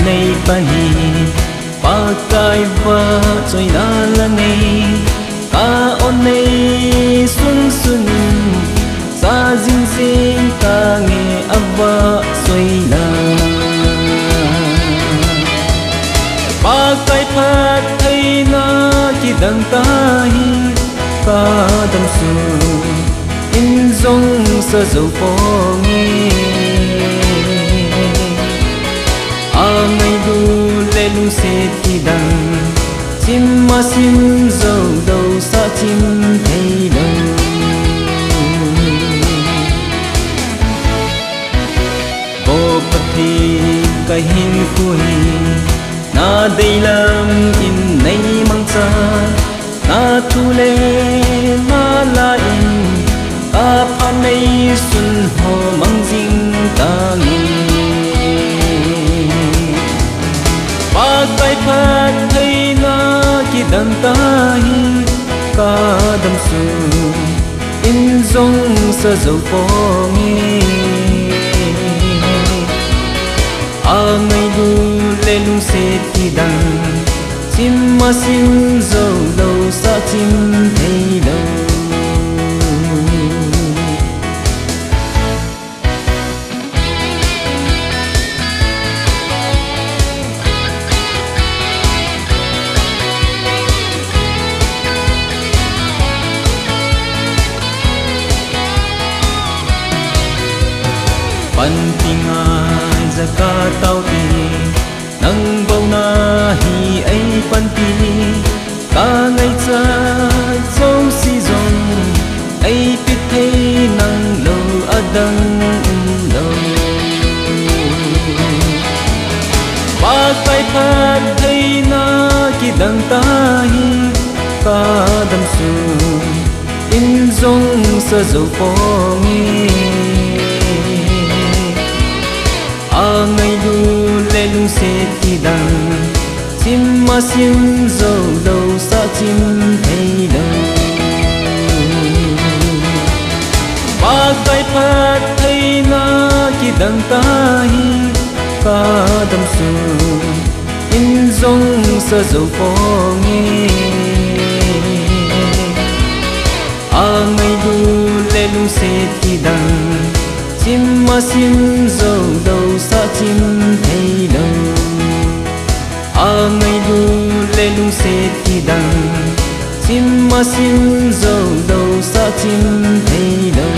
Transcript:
nei pani pa kai va choi na la nei ka on nei sun sun sa jing jing ta nge ava soi na pa kai phat thai na ki dang ta hi ka dam su in zong sa zo po nge a ngai du le lu se ti dang chim ma sim zo do sa chim thei lo bo pathi ka hin khui na dei lam in nei mang cha na thu le na la in a pha nei sun ho mang jing ta ngi pa kai phat thei na ki dang ta hi ka dam su in zong sa zo po ngi a ngai du le lu se ti dang chim ma sim zo lo sa chim thei lo pan tingai zaka tau ti nang bau na hi ai pan ti ka ngai cha châu si zong ai pit thei nang lo adang lo pa kai phat thei na ki dang ta hi ka dam su in zong sa zo po ngi a ngai du le lu se ti dang chim ma sim zo do sa chim thei lo pa kai phat thei na ki dang ta hi ka dam su in zong sa zo po nge a ngai du le lu se ti dang chim ma sim zo do sa chim thei lo a ngai du le lu se ti dang chim ma sim zo do sa chim thei lo